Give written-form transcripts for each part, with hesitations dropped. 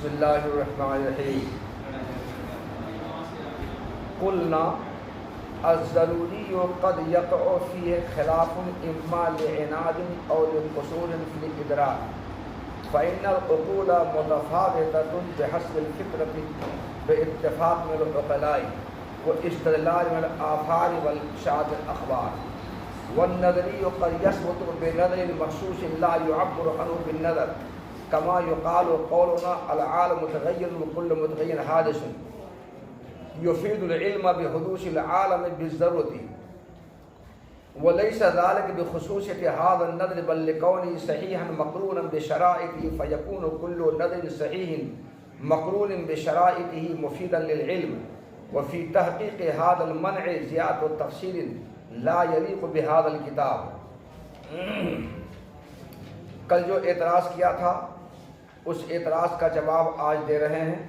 بسم اللہ الرحمن الرحیم. قلنا الضروری قد یقع فیہ خلاف اما لعناد او لقصور فی الادراک فإن العقول متفاوتة بحسب الفطرة باتفاق من العقلاء واستدلال من الآثار والشاهد الأخبار والنظری قد يثبت بنظر مخصوص لا يعبر عنه بالنظر كما يقال قولنا العالم متغير وكل متغير حادث يفيد العلم بحدوث العالم بالضرورة وليس ذلك بخصوصية هذا النظر بل لكونه صحيحا مقرونا بشرائطه فيكون كل نظر صحيح مقرون بشرائطه مفيدا للعلم وفي تحقيق هذا المنع زيادة تفصيل لا يليق بهذا الكتاب. کل جو اعتراض کیا تھا اس اعتراض کا جواب آج دے رہے ہیں.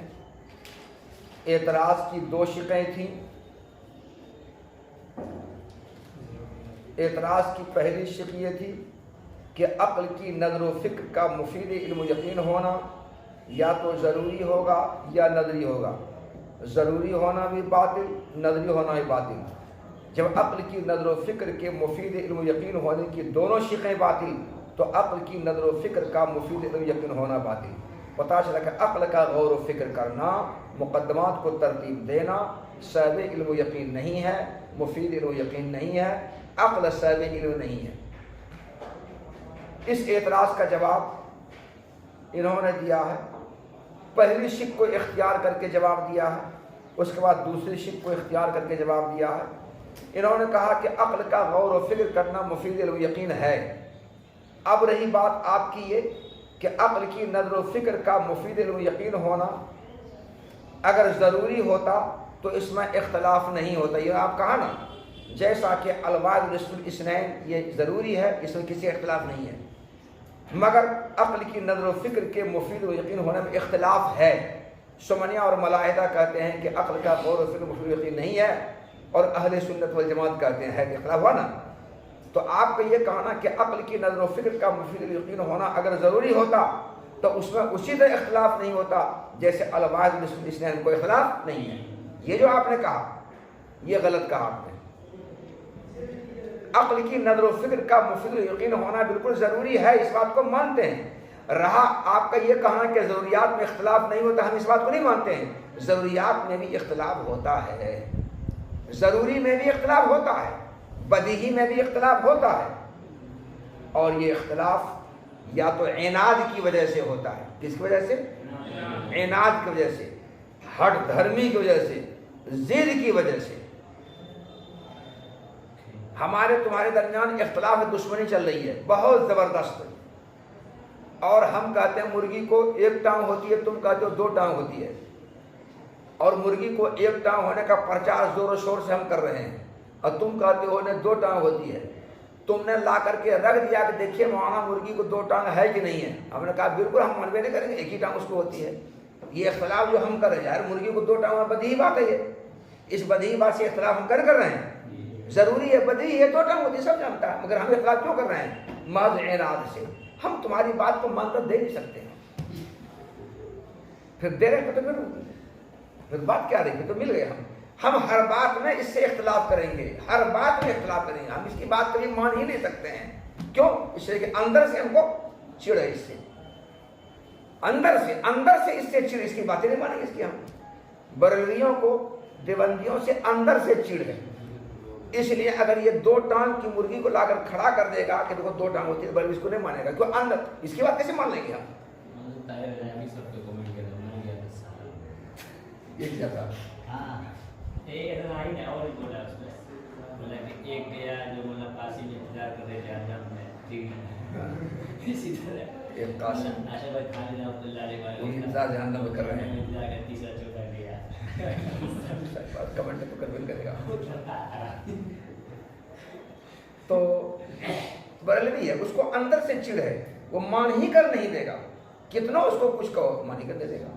اعتراض کی دو شقیں تھیں. اعتراض کی پہلی شق یہ تھی کہ عقل کی نظر و فکر کا مفید علم و یقین ہونا یا تو ضروری ہوگا یا نظری ہوگا. ضروری ہونا بھی باطل، نظری ہونا بھی باطل. جب عقل کی نظر و فکر کے مفید علم و یقین ہونے کی دونوں شقیں باطل تو عقل کی نظر و فکر کا مفید علم و یقین ہونا باطل. پتہ چلا کہ عقل کا غور و فکر کرنا، مقدمات کو ترتیب دینا صاحب علم و یقین نہیں ہے، مفید علم و یقین نہیں ہے، عقل صاحب علم نہیں ہے. اس اعتراض کا جواب انہوں نے دیا ہے. پہلی شق کو اختیار کر کے جواب دیا ہے، اس کے بعد دوسری شق کو اختیار کر کے جواب دیا ہے. انہوں نے کہا کہ عقل کا غور و فکر کرنا مفید علم و یقین ہے. اب رہی بات آپ کی یہ کہ عقل کی نظر و فکر کا مفید علم و یقین ہونا اگر ضروری ہوتا تو اس میں اختلاف نہیں ہوتا. یہ آپ کہا نا، جیسا کہ الواحد نصف الاثنین یہ ضروری ہے، اس میں کسی اختلاف نہیں ہے. مگر عقل کی نظر و فکر کے مفید و یقین ہونے میں اختلاف ہے. سمنیہ اور ملاحدہ کہتے ہیں کہ عقل کا غور و فکر مفید و یقین نہیں ہے، اور اہل سنت والجماعت کہتے ہیں کہ اختلاف ہوا نا. تو آپ کا یہ کہنا کہ عقل کی نظر و فکر کا مفید یقین ہونا اگر ضروری ہوتا تو اس میں اسی طرح اختلاف نہیں ہوتا جیسے الواحد نصف الاثنین کوئی اختلاف نہیں ہے. یہ جو آپ نے کہا یہ غلط کہا آپ نے. عقل کی نظر و فکر کا مفید یقین ہونا بالکل ضروری ہے، اس بات کو مانتے ہیں. رہا آپ کا یہ کہنا کہ ضروریات میں اختلاف نہیں ہوتا، ہم اس بات کو نہیں مانتے ہیں. ضروریات میں بھی اختلاف ہوتا ہے، ضروری میں بھی اختلاف ہوتا ہے، بدیہی میں بھی اختلاف ہوتا ہے. اور یہ اختلاف یا تو عناد کی وجہ سے ہوتا ہے. کس کی وجہ سے؟ عناد کی وجہ سے، ہٹ دھرمی کی وجہ سے، ضد کی وجہ سے. ہمارے تمہارے درمیان اختلاف دشمنی چل رہی ہے بہت زبردست، اور ہم کہتے ہیں مرغی کو ایک ٹانگ ہوتی ہے، تم کہتے ہو دو ٹانگ ہوتی ہے. اور مرغی کو ایک ٹانگ ہونے کا پرچار زور و شور سے ہم کر رہے ہیں، اور تم کہتے ہو انہیں دو ٹانگ ہوتی ہے. تم نے لا کر کے رکھ دیا کہ دیکھیے مولانا مرغی کو دو ٹانگ ہے کہ نہیں ہے. ہم نے کہا بالکل ہم منوے نہیں کریں گے، ایک ہی ٹانگ اس کو ہوتی ہے. یہ اختلاف جو ہم کر رہے ہیں یار مرغی کو دو ٹانگ میں بدیہی بات ہے. یہ اس بدیہی بات سے اختلاف ہم کر رہے ہیں. ضروری ہے، بدیہی ہے، دو ٹانگ ہوتی ہے، سب جانتا ہے، مگر ہم اختلاف کیوں کر رہے ہیں؟ محض عناد سے. ہم تمہاری بات کو مان کر دے نہیں سکتے ہیں. پھر دے رہے تو پھر بات کیا رہی؟ تو مل گئے. ہم ہر بات میں اس سے اختلاف کریں گے، ہر بات میں اختلاف کریں گے. ہم اس کی بات کبھی مان ہی نہیں سکتے ہیں. کیوں؟ اس لیے کہ اندر سے ہم کو چڑ ہے، اس سے اندر سے اس سے چڑ، اس کی باتیں نہیں مانیں گے. اس کی ہم بریلویوں کو دیوبندیوں سے اندر سے چڑ ہے. اس لیے اگر یہ دو ٹانگ کی مرغی کو لا کر کھڑا کر دے گا کہ دیکھو دو ٹانگ ہوتی ہے، بریلوی اس کو نہیں مانے گا. کیوں؟ اندر اس کی بات کیسے مان لیں گے ہم؟ یہ کیا تھا؟ ایک گیا جو مطلب قاسم انتظار کر رہے تھے آجام میں، اسی طرح ایک قاسم آشا بھائی خالد رحمۃ اللہ علیہ وہی انتظار جہنم میں کر رہے ہیں. انتظار کا تیسرا چوتھا گیا. کمنٹ تو کنوین کرے گا. تو بریلوی ہے، اس کو اندر سے چڑ ہے، وہ مان ہی کر نہیں دے گا. کتنا اس کو کچھ کہو مان ہی کر دے دے گا.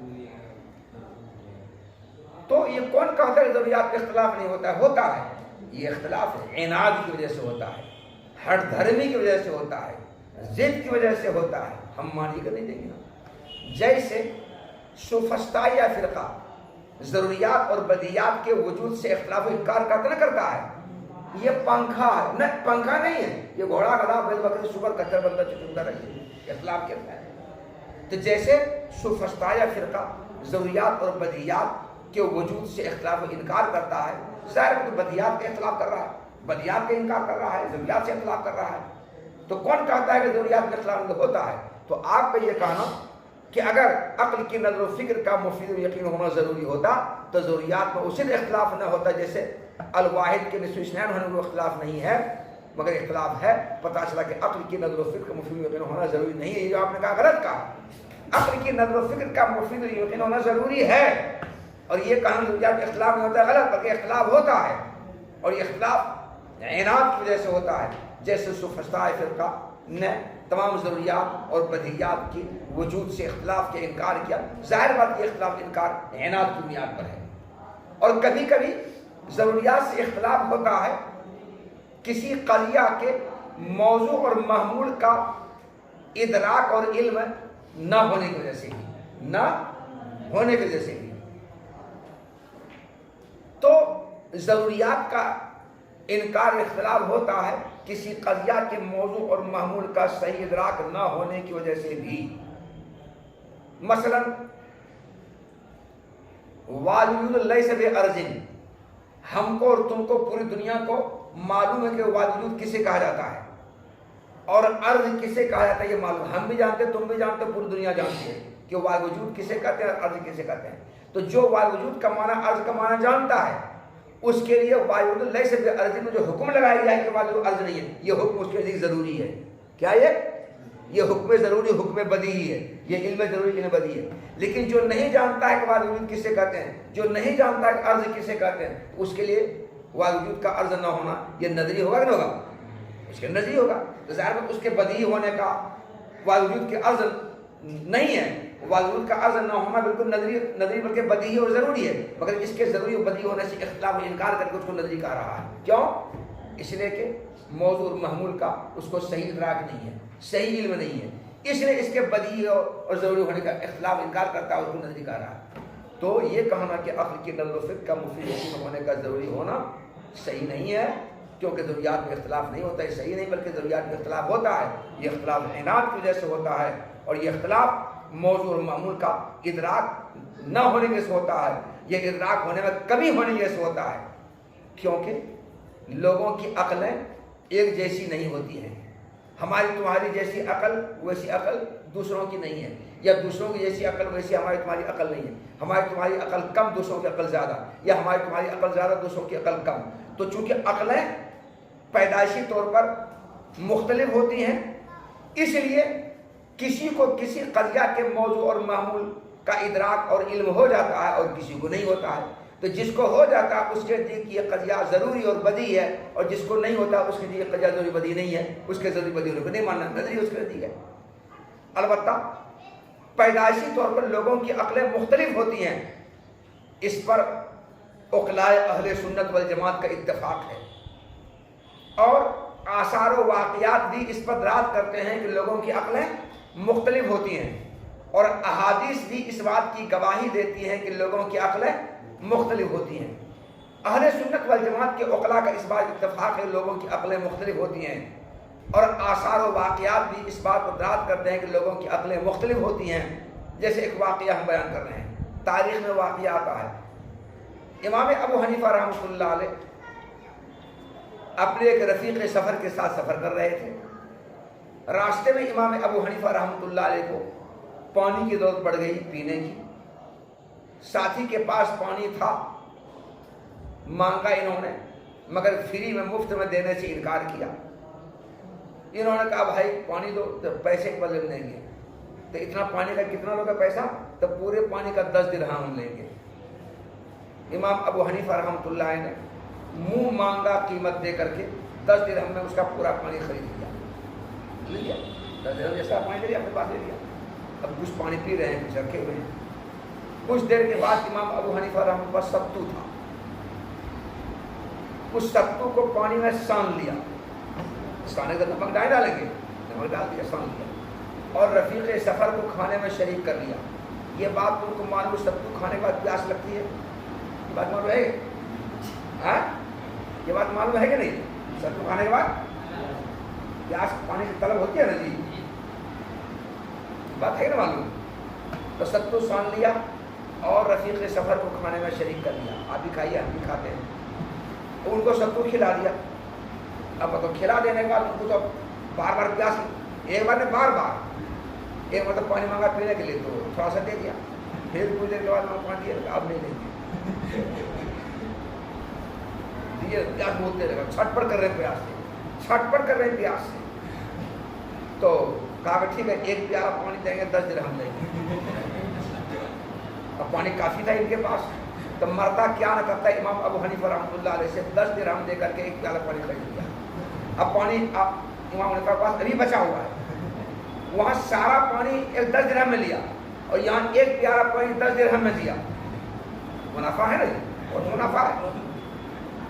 تو یہ کون کہتا ہے ضروریات میں اختلاف نہیں ہوتا ہے؟ ہوتا ہے. یہ اختلاف عناد کی وجہ سے ہوتا ہے، ہٹ دھرمی کی وجہ سے ہوتا ہے، ضد کی وجہ سے ہوتا ہے. ہم مان ہی کر نہیں دیں گے. جیسے سوفسطائیہ فرقہ ضروریات اور بدیہیات کے وجود سے اختلاف و انکار کرتا ہے. یہ پنکھا ہے نہ، پنکھا نہیں ہے، یہ گھوڑا گدھا بیل بکری سور کچر بندہ چچندر ہے، اختلاف کہتا ہے. تو جیسے سوفسطائیہ فرقہ ضروریات اور بدیہیات کے وجود سے اختلاف و انکار کرتا ہے، ظاہر ہے بدیہیات کا اختلاف کر رہا ہے، بدیہیات کا انکار کر رہا ہے، ضروریات سے اختلاف کر رہا ہے. تو کون کہتا ہے کہ ضروریات میں اختلاف ہوتا ہے؟ تو آپ کا یہ کہنا کہ اگر عقل کی نظر و فکر کا مفید و یقین ہونا ضروری ہوتا تو ضروریات میں اسی اختلاف نہ ہوتا. جیسے الواحد کے نصف اثنین ہونے میں اختلاف نہیں ہے مگر اختلاف ہے، پتہ چلا کہ عقل کی نظر و فکر کا مفید و یقین ہونا ضروری نہیں ہے. یہ جو آپ نے کہا غلط کہا. عقل کی نظر و فکر کا مفید و یقین ہونا ضروری ہے، اور یہ کہنا ضروریات میں اختلاف نہیں ہوتا ہے غلط، بلکہ اختلاف ہوتا ہے، اور یہ اختلاف عناد کی وجہ سے ہوتا ہے. جیسے سوفسطائیہ فرقہ نے تمام ضروریات اور بدیہیات کی وجود سے اختلاف کے انکار کیا، ظاہر بات یہ اختلاف انکار عناد کی بنیاد پر ہے. اور کبھی کبھی ضروریات سے اختلاف ہوتا ہے کسی قضیہ کے موضوع اور محمول کا ادراک اور علم نہ ہونے کی وجہ سے بھی، نہ ہونے کی وجہ سے بھی. تو ضروریات کا انکار اختلاف ہوتا ہے کسی قضیہ کے موضوع اور محمول کا صحیح ادراک نہ ہونے کی وجہ سے بھی. مثلا والوجود لیس بارض، ہم کو اور تم کو پوری دنیا کو معلوم ہے کہ والوجود کسے کہا جاتا ہے اور ارض کسے کہا جاتا ہے، یہ معلوم، ہم بھی جانتے، تم بھی جانتے، پوری دنیا جانتی ہے کہ والوجود کسے کہتے ہیں اور ارض کسے کہتے ہیں. تو جو والوجود کا معنی ارض کا معنی جانتا ہے اس کے لیے والوجود لیس بارض میں جو حکم لگایا جائے کہ والوجود ارض نہیں ہے، یہ حکم اس کے لیے ضروری ہے. کیا یہ حکم ضروری، حکم بدیہی ہے، یہ علم ضروری، علم بدیہی ہے. لیکن جو نہیں جانتا ہے کہ والوجود کسے کہتے ہیں، جو نہیں جانتا ہے کہ ارض کسے کہتے ہیں، تو اس کے لیے والوجود کا ارض نہ ہونا یہ نظری ہوگا کہ نہیں ہوگا؟ اس کے نظری ہوگا. تو ظاہر ہے اس کے بدیہی ہونے کا والوجود کے ارض نہیں ہے، والوجود کا عرض نہ ہونا بالکل نظری بلکہ بدیہی اور ضروری ہے، مگر اس کے ضروری اور بدیہی ہونے سے اختلاف و انکار کر کے اس کو نظری کہا رہا ہے. کیوں؟ اس لیے کہ موضوع اور محمول کا اس کو صحیح ادراک نہیں ہے، صحیح علم نہیں ہے، اس لیے اس کے بدیہی اور ضروری ہونے کا اختلاف انکار کرتا ہے، اس کو نظری کہا رہا ہے. تو یہ کہنا کہ عقل کی نظر و فکر کا مفید یقین ہونے کا ضروری ہونا صحیح نہیں ہے، کیونکہ ضروریات میں اختلاف نہیں ہوتا ہے، صحیح نہیں بلکہ ضروریات میں اختلاف ہوتا ہے. یہ اختلاف عناد کی وجہ سے ہوتا ہے، اور یہ اختلاف موضوع اور معمول کا ادراک نہ ہونے کی وجہ سے ہوتا ہے، یہ ادراک ہونے میں کمی ہونے کی وجہ سے ہوتا ہے. کیونکہ لوگوں کی عقلیں ایک جیسی نہیں ہوتی ہیں. ہماری تمہاری جیسی عقل ویسی عقل دوسروں کی نہیں ہے، یا دوسروں کی جیسی عقل ویسی ہماری تمہاری عقل نہیں ہے. ہماری تمہاری عقل کم، دوسروں کی عقل زیادہ، یا ہماری تمہاری عقل زیادہ، دوسروں کی عقل کم. تو چونکہ عقلیں پیدائشی طور پر مختلف ہوتی ہیں، اس لیے کسی کو کسی قضیہ کے موضوع اور معمول کا ادراک اور علم ہو جاتا ہے اور کسی کو نہیں ہوتا ہے. تو جس کو ہو جاتا ہے اس کے لیے یہ قضیہ ضروری اور بدیہی ہے، اور جس کو نہیں ہوتا اس کے لیے یہ قضیہ ضروری بدیہی نہیں ہے، اس کے ضروری بدیہی کو نہیں ماننا، نظری اس کے لیے ہے. البتہ پیدائشی طور پر لوگوں کی عقلیں مختلف ہوتی ہیں، اس پر عقلائے اہل سنت والجماعت کا اتفاق ہے، اور آثار و واقعات بھی اس پر دلالت کرتے ہیں کہ لوگوں کی عقلیں مختلف ہوتی ہیں، اور احادیث بھی اس بات کی گواہی دیتی ہیں کہ لوگوں کی عقلیں مختلف ہوتی ہیں. اہل سنت والجماعت کے عقلاء کا اس بات اتفاق ہے لوگوں کی عقلیں مختلف ہوتی ہیں، اور آثار و واقعات بھی اس بات پر دلالت کرتے ہیں کہ لوگوں کی عقلیں مختلف ہوتی ہیں. جیسے ایک واقعہ ہم بیان کر رہے ہیں، تاریخ میں واقعہ آتا ہے. امام ابو حنیفہ رحمۃ اللہ علیہ اپنے ایک رفیق سفر کے ساتھ سفر کر رہے تھے. راستے میں امام ابو حنیفہ رحمۃ اللہ علیہ کو پانی کی ضرورت پڑ گئی پینے کی. ساتھی کے پاس پانی تھا، مانگا انہوں نے، مگر فری میں مفت میں دینے سے انکار کیا. انہوں نے کہا بھائی پانی دو، تو پیسے کے بدلے دیں گے. تو اتنا پانی کا کتنا لوگا پیسہ؟ تو پورے پانی کا 10 درہم لیں گے. امام ابو حنیفہ رحمۃ اللہ علیہ نے منہ مانگا قیمت دے کر کے 10 درہم میں اس کا پورا پانی خرید لیا. 10 درہم جیسا پانی لے لیا، اپنے پاس لے لیا. اب کچھ پانی پی رہے ہیں، کچھ رکھے ہوئے ہیں. کچھ دیر کے بعد امام ابو حنیفہ رحمۃ اللہ ستو تھا، اس ستو کو پانی میں سان لیا. سانے کا نمک ڈالیں گے، نمک ڈال دیا، سان لیا، اور رفیق سفر کو کھانے میں شریک کر لیا. یہ بات تم کو معلوم ستو کھانے کے بعد پیاس لگتی ہے؟ یہ بات معلوم ہے؟ ہاں یہ بات معلوم ہے کہ نہیں؟ ستو کھانے کے بعد پیاس پانی کی طلب ہوتی ہے نا جی، بات ہے نا معلوم؟ تو ستو سان لیا اور رفیق سفر کو کھانے میں شریک کر لیا، آپ بھی کھائیے ہم بھی کھاتے ہیں، تو ان کو ستو کھلا دیا۔ اب تو کھلا دینے کے بعد ان کو تو بار بار پیاس، ایک بار نے بار بار ایک مطلب پانی مانگا پینے کے لیے تو تھوڑا سا دے دیا، پھر کچھ دیر کے بعد میں پانی دیا، اب نہیں دیں گے، پیاس بولتے رہے گا، چھٹ پٹ کر رہے پیاس سے، چھٹ پٹ کر رہے پیاس سے، تو کہا کہ ٹھیک ہے ایک پیالہ پانی دیں گے 10 درہم دیں گے۔ اب پانی کافی تھا ان کے پاس، تو مرتا کیا نہ کرتا امام ابو حنیفہ رحمۃ اللہ علیہ سے 10 درہم دے کر کے ایک پیالہ پانی خرید لیا۔ اب پانی امام حنیفہ کے پاس ابھی بچا ہوا ہے، وہاں سارا پانی 10 درہم میں لیا اور یہاں ایک پیالہ پانی 10 درہم میں دیا، منافع ہے نا جی، بہت منافع ہے۔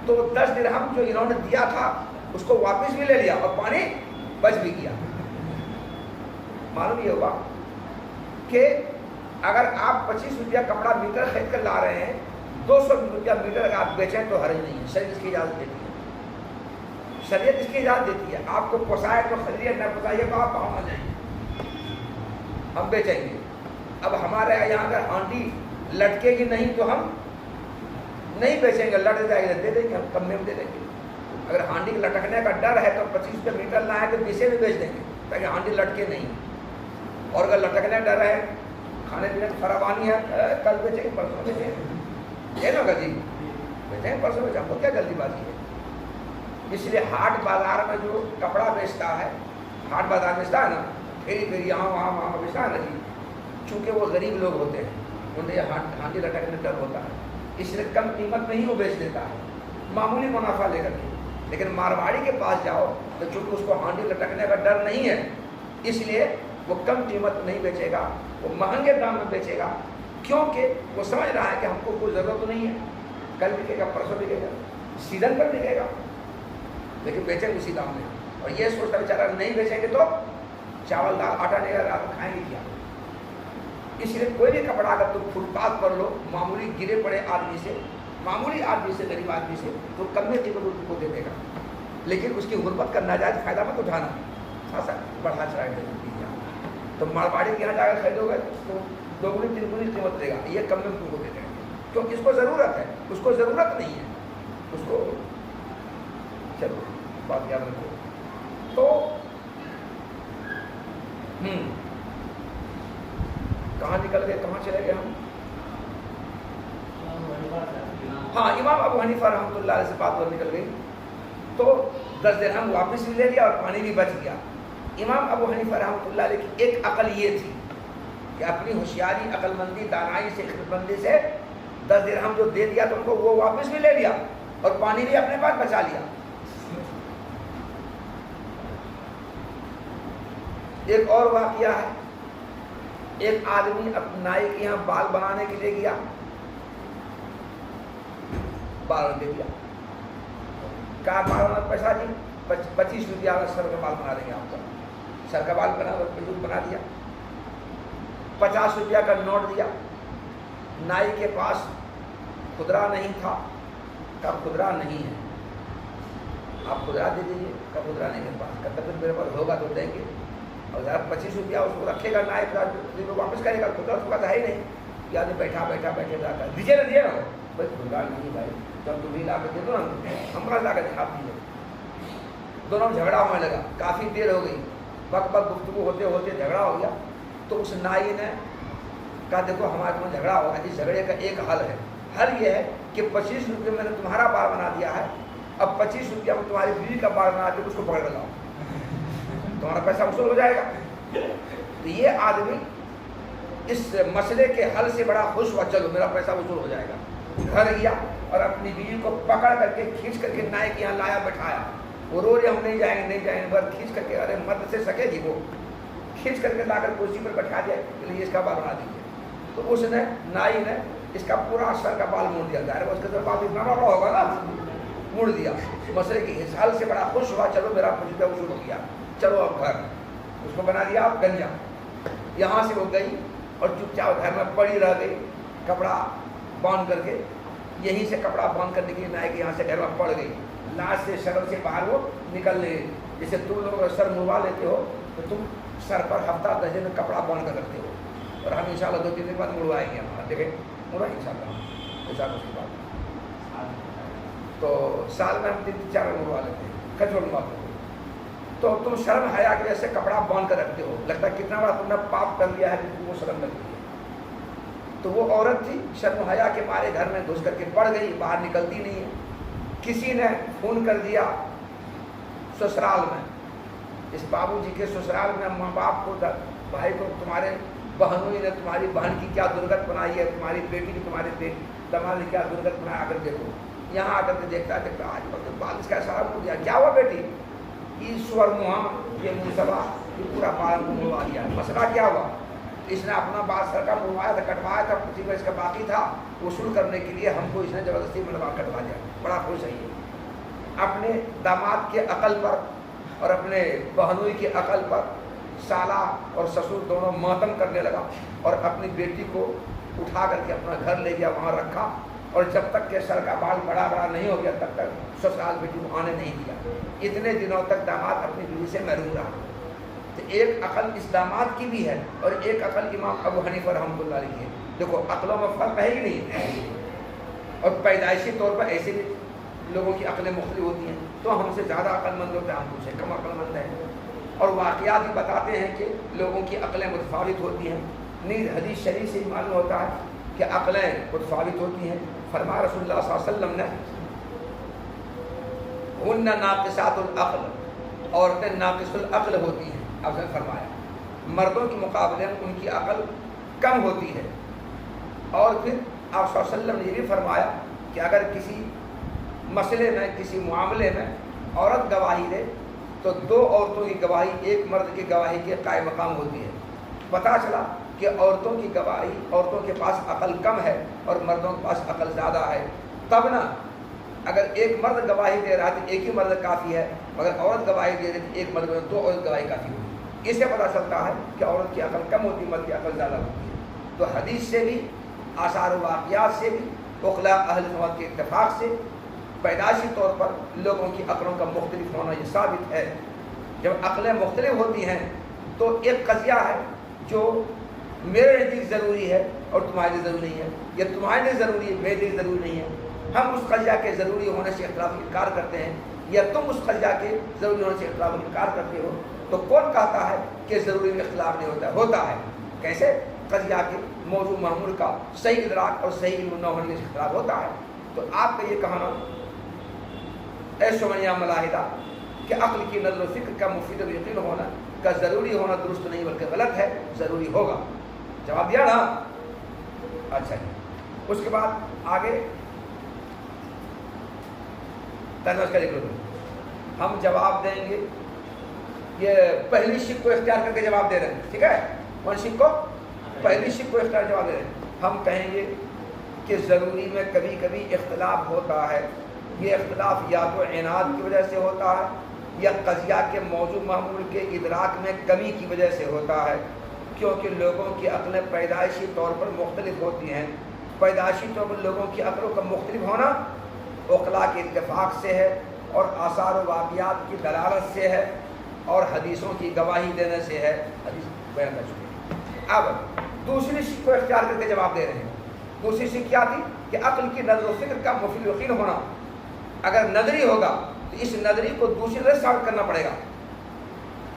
تو 10 درہم جو انہوں نے دیا تھا اس کو واپس بھی لے لیا اور پانی بچ بھی گیا۔ معلوم یہ ہوا کہ اگر آپ 25 روپیہ کپڑا میٹر خرید کر لا رہے ہیں، 200 روپیہ میٹر اگر آپ بیچیں تو حرج نہیں ہے، شریعت اس کی اجازت دیتی ہے، شریعت اس کی اجازت دیتی ہے۔ آپ کو پوسائے تو خریدیے، نہ پوسائے تو آپ باہر نہ جائیں، ہم بیچیں گے۔ اب ہمارے یہاں اگر ہانڈی لٹکے گی نہیں تو ہم نہیں بیچیں گے، لٹ جائے گی دے دیں گے، ہم کم میں دے دیں گے۔ اگر ہانڈی لٹکنے کا ڈر ہے تو 25 روپے میٹر لائیں تو 20 میں بیچ دیں گے تاکہ ہانڈی لٹکے نہیں، اور اگر لٹکنے کا ڈر ہے، کھانے پینے کی فراوانی ہے، کل بیچیں گے پرسوں بیچیں گے، یہ نا ہوگا جی، بیچیں گے پرسوں بیچیں گے، کیا جلدی بازی ہے؟ اس لیے ہاٹ بازار میں جو کپڑا بیچتا ہے، ہاٹ بازار بیچتا ہے نا، پھر یہاں وہاں بیچتا ہے نا جی، چونکہ وہ غریب لوگ ہوتے ہیں، انہیں ہانڈی لٹکنے ڈر ہوتا ہے، اس لیے کم قیمت میں ہی وہ بیچ دیتا ہے، معمولی منافع لے کر کے۔ لیکن مارواڑی کے پاس جاؤ تو چونکہ اس کو ہانڈی لٹکنے کا ڈر نہیں ہے، اس لیے وہ کم قیمت نہیں بیچے گا، وہ مہنگے دام میں بیچے گا، کیونکہ وہ سمجھ رہا ہے کہ ہم کو کوئی ضرورت نہیں ہے، کل بکے گا پرسوں بکے گا، سیزن پر بکے گا، لیکن بیچیں گے اسی دام میں۔ اور یہ سوچتا بیچارہ نہیں بیچیں گے تو چاول دال آٹا نہیں رہا تو کھائیں گے کیا؟ اس لیے کوئی بھی کپڑا اگر تم فٹ پاتھ پر لو معمولی گرے پڑے آدمی سے، معمولی آدمی سے، غریب آدمی سے، تو کم میں قیمت ان کو دے دے گا، لیکن اس کی غربت کا ناجائز فائدہ مت اٹھانا، خاصا بڑھا چڑھا کے دیجیے۔ تو مارواڑی کے یہاں جا کر خریدو گے تو 2 گنی 3 گنی قیمت دے گا، یہ کم میں تم کو دے دے گا، کیونکہ اس کو ضرورت ہے، اس کو ضرورت نہیں ہے، اس کو چلو بات یاد رکھو۔ تو کہاں نکل گئے، کہاں چلے گئے ہم؟ ہاں، امام ابو حنیفہ رحمۃ اللہ علیہ سے بات پر نکل گئی، تو 10 درہم واپس بھی لے لیا اور پانی بھی بچ گیا۔ امام ابو حنیفہ رحمۃ اللہ علیہ کی ایک عقل یہ تھی کہ اپنی ہوشیاری، عقل مندی، دانائی سے، خرد مندی سے 10 درہم جو دے دیا تو ان کو وہ واپس بھی لے لیا اور پانی بھی اپنے پاس بچا لیا۔ ایک اور واقعہ ہے، ایک آدمی اپنے نائی کے یہاں بال بنانے کے لیے گیا، بال دے دیا، کہا بال بنا پیسہ جی 25 روپیہ سر کا بال بنا دیں گے آپ کا، سر کا بال بنا دیا، 50 روپیہ کا نوٹ دیا۔ نائی کے پاس خدرا نہیں تھا، کہا خدرا نہیں ہے، آپ خدرا دے دیجیے، کہا خدرا نہیں میرے پاس، کہتا پھر میرے پاس ہوگا تو دیں گے، اور ذرا 25 روپیہ اس کو رکھے گا، نائی واپس کرے گا، خدرا اس کے پاس ہے ہی نہیں، یا بیٹھے دیجیے نہ دیے نا، بھائی خدرا نہیں بھائی، جب تم ہی لا کے دے دو نا، ہم کہاں لا کے دیں، آپ دیجیے۔ دونوں میں جھگڑا ہونے لگا، کافی دیر ہو گئی، بک بک گفتگو ہوتے ہوتے جھگڑا ہو گیا، تو اس نائی نے کہا دیکھو ہمارے میں جھگڑا ہوگا، اس جھگڑے کا ایک حل ہے، حل یہ ہے کہ 25 روپئے میں نے تمہارا بال بنا دیا ہے، اب 25 روپیہ میں تمہاری بیوی کا بال بنا دیا، اس کو پکڑ کر لاؤ، تمہارا پیسہ وصول ہو جائے گا۔ تو یہ آدمی اس مسئلے کے حل سے بڑا خوش ہوا، چلو میرا پیسہ وصول ہو جائے گا، گھر گیا اور اپنی بیوی کو پکڑ کر کے کھینچ کر کے نائی کے یہاں لایا، بٹھایا، وہ رو رہے ہم نہیں جائیں گے نہیں جائیں گے، بس کھینچ کر کے، ارے مرد سے سکے گی، وہ کھینچ کر کے لا کر کرسی پر بٹھا دیا کہ لیے اس کا بال بنا دیجیے۔ تو اس نے نائی نے اس کا پورا سر کا بال موڑ دیا، ظاہر ہے اس کا بال اتنا بڑا ہوگا نا، موڑ دیا، مسئلے کی اس حل سے بڑا خوش ہوا، چلو میرا کچھ وصول ہو گیا، چلو اب گھر، اس کو بنا دیا اب گنجا۔ یہاں سے وہ گئی اور چپ چاپ گھر میں پڑی رہ گئی کپڑا باندھ کر کے، یہیں سے کپڑا باندھ کرنے کے لیے نہ کہ یہاں سے گھر میں پڑ گئی، لاش سے شرم سے باہر وہ نکل رہی ہے۔ جیسے تم لوگ سر منڈوا لیتے ہو تو تم سر پر ہفتہ 10 دن کپڑا باندھ کر رکھتے ہو، اور ہم انشاءاللہ 2-3 دن بعد منڈوائیں گے، ہمارا دیکھیں منڈوائیں انشاءاللہ اس کے بعد۔ تو سال میں ہم 3-4 منڈوا لیتے ہیں، کچھ منڈواتے ہو، تو تم شرم حیا کی وجہ سے کپڑا باندھ کر رکھتے ہو، لگتا ہے کتنا بڑا تم نے پاپ کر لیا ہے کہ تم کو شرم لگتی ہے۔ تو وہ عورت تھی شرم حیا کے مارے گھر میں گھس کر کے پڑ گئی، باہر نکلتی نہیں ہے۔ کسی نے فون کر دیا سسرال میں، اس بابو جی کے سسرال میں ماں باپ کو، بھائی کو، تمہارے بہنوں نے تمہاری بہن کی کیا درگت بنائی ہے، تمہاری بیٹی کی، تمہارے دماغ نے کیا درگت بنایا، آ کر دیکھو۔ یہاں آ کر کے دیکھتا آج بارش کا سارا منہ دیا، کیا ہوا بیٹی؟ ایشور مہا یہ منصبا یہ پورا بال منڈوا دیا، مسئلہ کیا ہوا؟ اس نے اپنا بال سر کا منڈوایا تھا، کٹوایا تھا، کچھ اس کا باقی تھا، وصول کرنے کے لیے ہم کو اس نے زبردستی منڈوا کٹوا دیا، بڑا خوش ہے یہ۔ اپنے داماد کے عقل پر اور اپنے بہنوئی کی عقل پر سالہ اور سسر دونوں ماتم کرنے لگا، اور اپنی بیٹی کو اٹھا کر کے اپنا گھر لے گیا، وہاں رکھا، اور جب تک کہ سر کا بال بڑا بڑا نہیں ہو گیا تب تک سسرال بیٹی کو آنے نہیں دیا۔ اتنے دنوں تک داماد اپنی بیوی سے محروم رہا۔ تو ایک عقل اس داماد کی بھی ہے اور ایک عقل امام ابو حنیفہ رحمۃ اللہ علیہ کی ہے۔ دیکھو عقلوں میں فرق ہے ہی نہیں، اور پیدائشی طور پر ایسے بھی لوگوں کی عقلیں مختلف ہوتی ہیں، تو ہم سے زیادہ عقل مند ہوتے ہیں، ہم سے کم عقل مند ہیں، اور واقعات بھی بتاتے ہیں کہ لوگوں کی عقلیں متفاوت ہوتی ہیں۔ نیز حدیث شریف سے معلوم ہوتا ہے کہ عقلیں متفاوت ہوتی ہیں۔ فرمایا رسول اللہ صلی اللہ علیہ وسلم نے، ہن ناقصات العقل، عورتیں ناقص العقل ہوتی ہیں۔ آپ نے فرمایا مردوں کے مقابلے میں ان کی عقل کم ہوتی ہے۔ اور پھر آپ صلی اللہ علیہ وسلم نے یہ بھی فرمایا کہ اگر کسی مسئلے میں، کسی معاملے میں عورت گواہی دے تو 2 عورتوں کی گواہی ایک مرد کی گواہی کے قائم مقام ہوتی ہے۔ پتہ چلا کہ عورتوں کی گواہی، عورتوں کے پاس عقل کم ہے اور مردوں کے پاس عقل زیادہ ہے، تب نہ اگر ایک مرد گواہی دے رہا ہے تو ایک ہی مرد کافی ہے، مگر عورت گواہی دے رہی ہے تو ایک مرد میں 2 عورت گواہی کافی ہوتی ہے۔ اس سے پتہ چلتا ہے کہ عورت کی عقل کم ہوتی ہے، مرد کی عقل زیادہ ہوتی ہے۔ تو حدیث سے بھی، آثار و واقعات سے بھی، عقلاء اہل سنت کے اتفاق سے پیدائشی طور پر لوگوں کی عقلوں کا مختلف ہونا یہ ثابت ہے۔ جب عقلیں مختلف ہوتی ہیں تو ایک قضیہ ہے جو میرے نزدیک ضروری ہے اور تمہارے لیے ضروری نہیں ہے، یا تمہارے لیے ضروری ہے میرے لیے ضروری نہیں ہے۔ ہم اس قضیہ کے ضروری ہونے سے اختلاف انکار کرتے ہیں، یا تم اس قضیہ کے ضروری ہونے سے اختلاف انکار کرتے ہو، تو کون کہتا ہے کہ ضروری میں اختلاف نہیں ہوتا؟ ہوتا ہے۔ کیسے؟ قضیہ کے موضوع معمول کا صحیح ادراک اور صحیح علم نہ ہونے سے اختلاف ہوتا ہے۔ تو آپ کا یہ کہنا اے شمنیہ ملاحدہ کہ عقل کی نظر و فکر کا مفید و یقین ہونا کا ضروری ہونا درست نہیں بلکہ غلط ہے، ضروری ہوگا۔ جواب دیا نا؟ اچھا جی، اس کے بعد آگے ترجمہ کا ذکر کریں۔ ہم جواب دیں گے، یہ پہلی شک کو اختیار کر کے جواب دے رہے ہیں، ٹھیک ہے؟ کون شک کو؟ پہلی شک کو اختیار جواب دے رہے ہیں۔ ہم کہیں گے کہ ضروری میں کبھی کبھی اختلاف ہوتا ہے، یہ اختلاف یا تو عناد کی وجہ سے ہوتا ہے یا قضیہ کے موضوع معمول کے ادراک میں کمی کی وجہ سے ہوتا ہے، کیونکہ لوگوں کی عقلیں پیدائشی طور پر مختلف ہوتی ہیں۔ پیدائشی طور پر لوگوں کی عقلوں کا مختلف ہونا عقلاء کے اتفاق سے ہے، اور آثار و واقعات کی دلالت سے ہے، اور حدیثوں کی گواہی دینے سے ہے۔ حدیث بیان کر چکے۔ اب دوسری شک کو اختیار کر کے جواب دے رہے ہیں۔ دوسری شک کیا تھی؟ کہ عقل کی نظر و فکر کا مفید یقین ہونا اگر نظری ہوگا تو اس نظری کو دوسری نظر سے ثابت کرنا پڑے گا،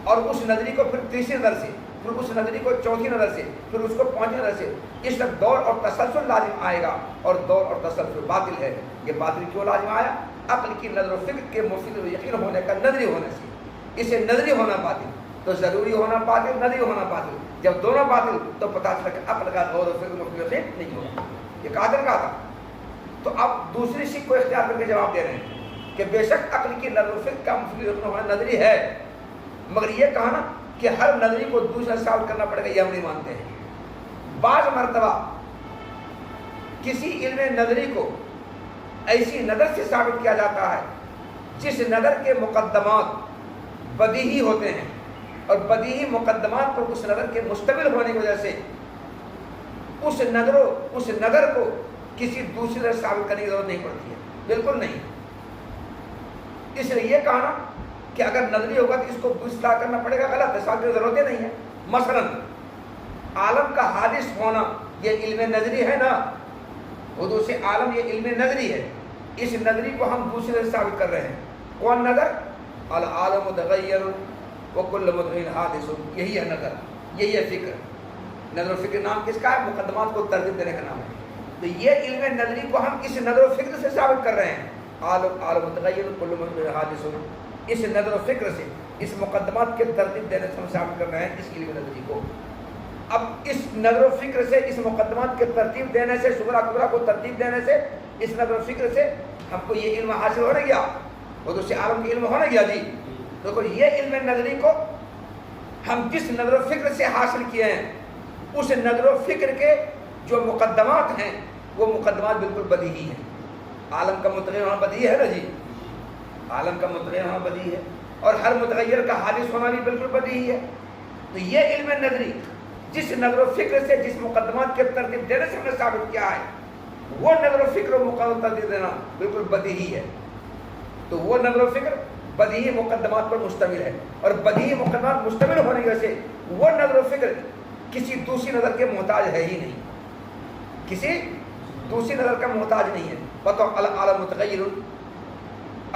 اور اس نظری کو پھر تیسری نظر سے، پھر اس نظری کو چوتھی نظر سے، پھر اس کو پانچویں نظر سے، اس میں دور اور تسلسل لازم آئے گا، اور دور اور تسلسل باطل ہے۔ یہ باطل کیوں لازم آیا؟ عقل کی نظر و فکر کے مفید و یقین ہونے کا نظری ہونے سے۔ اسے نظری ہونا باطل، تو ضروری ہونا باطل، نظری ہونا باطل۔ جب دونوں باطل تو پتہ چلا کہ عقل کا غور و فکر مفید و یقین نہیں ہوگا۔ یہ قاتل کا تھا۔ تو اب دوسری شک کو اختیار کر کے جواب دے رہے ہیں کہ بے شک عقل کی نظر و فکر کا مفید و یقین ہونا نظری ہے، مگر یہ کہا نا کہ ہر نظری کو دوسرا ثابت کرنا پڑے گا، یہ ہم نہیں مانتے ہیں۔ بعض مرتبہ کسی علم نظری کو ایسی نظر سے ثابت کیا جاتا ہے جس نظر کے مقدمات بدیہی ہوتے ہیں، اور بدیہی مقدمات پر اس نظر کے مشتمل ہونے کی وجہ سے اس نظر کو کسی دوسری نظر ثابت کرنے کی ضرورت نہیں پڑتی ہے، بالکل نہیں۔ اس لیے یہ کہا نا کہ اگر نظری ہوگا تو اس کو اصلاح کرنا پڑے گا، غلط ہے، ثابت کی ضرورت ہی نہیں ہے۔ مثلا عالم کا حادث ہونا یہ علم نظری ہے نا، حدوث عالم یہ علم نظری ہے، اس نظری کو ہم دوسری نظر ثابت کر رہے ہیں۔ کون نظر؟ العالم متغیر وکل متغیر حادث، یہی ہے نظر، یہی ہے فکر۔ نظر و فکر نام کس کا ہے؟ مقدمات کو ترتیب دینے کا نام ہے۔ تو یہ علم نظری کو ہم اس نظر و فکر سے ثابت کر رہے ہیں، عالم متغیر کل متغیر حادث، اس نظر و فکر سے، اس مقدمات کے ترتیب دینے سے ہم ثابت کر رہے ہیں اس علم نظری کو۔ اب اس نظر و فکر سے، اس مقدمات کے ترتیب دینے سے، صغرا کبرا کو ترتیب دینے سے، اس نظر و فکر سے ہم کو یہ علم حاصل ہونے گیا، حدوث عالم کے علم ہونے گیا جی۔ دیکھو یہ علم نظری کو ہم جس نظر و فکر سے حاصل کیے ہیں، اس نظر و فکر کے جو مقدمات ہیں وہ مقدمات بالکل بدیہی ہیں۔ عالم کا متغیر ہونا بدیہی ہے نا جی، عالم کا متغیر ہونا بدیہی ہے، اور ہر متغیر کا حادث ہونا بھی بالکل بدیہی ہے۔ تو یہ علم نظری جس نظر و فکر سے، جس مقدمات کے ترتیب دینے سے ہم نے ثابت کیا ہے، وہ نظر و فکر و مقدمات ترتیب دینا بالکل بدیہی ہے۔ تو وہ نظر و فکر بدیہی مقدمات پر مشتمل ہے، اور بدیہی مقدمات مشتمل ہونے کی وجہ سے وہ نظر و فکر کسی دوسری نظر کے محتاج ہے ہی نہیں، کسی دوسری نظر کا محتاج نہیں ہے۔ پتہ العالم متغیر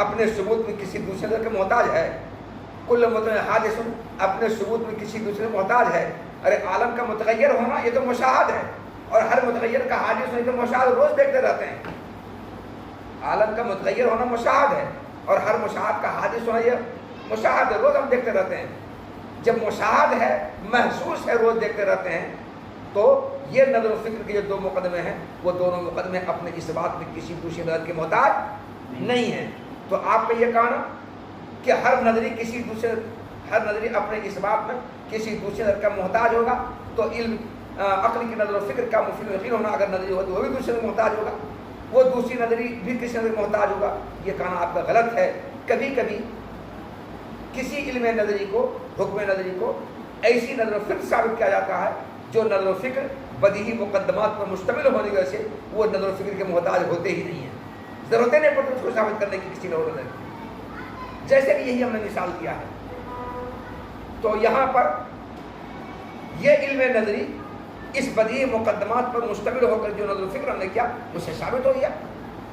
اپنے ثبوت میں کسی دوسری نظر کا محتاج ہے، کل متغیر حادث اپنے ثبوت میں کسی دوسرے محتاج ہے۔ ارے عالم کا متغیر ہونا یہ تو مشاہد ہے، اور ہر متغیر کا حادث ہونا تو مشاہد روز دیکھتے رہتے ہیں۔ عالم کا متغیر ہونا مشاہد ہے، اور ہر مشاہد کا حادث ہونا یہ مشاہد ہے، روز ہم دیکھتے رہتے ہیں۔ جب مشاہد ہے، محسوس ہے، روز دیکھتے رہتے ہیں، تو یہ نظر و فکر کے جو دو مقدمے ہیں، وہ دونوں مقدمے اپنے اس بات میں کسی دوسری نظر کے محتاج نہیں ہیں۔ تو آپ کا یہ کہنا کہ ہر نظری اپنے اس بات میں کسی دوسری نظر کا محتاج ہوگا، تو علم عقل کی نظر و فکر کا مفید و یقین ہونا اگر نظری ہو تو وہ بھی دوسرے نظر محتاج ہوگا، وہ دوسری نظری بھی کسی نظر محتاج ہوگا۔ یہ کہنا آپ کا غلط ہے۔ کبھی کبھی کسی علم نظری کو، حکم نظری کو ایسی نظر و فکر ثابت کیا جاتا ہے جو نظر و فکر بدیہی مقدمات پر مشتمل ہونے کی وجہ سے وہ نظر و فکر کے محتاج ہوتے ہی نہیں ہیں، ضرورت نہیں پڑتی اس کو ثابت کرنے کی کسی نظر کی، جیسے کہ یہی ہم نے مثال کیا ہے۔ تو یہاں پر یہ علم نظری اس بدیہی مقدمات پر مشتمل ہو کر جو نظر و فکر ہم نے کیا اس سے ثابت ہو گیا۔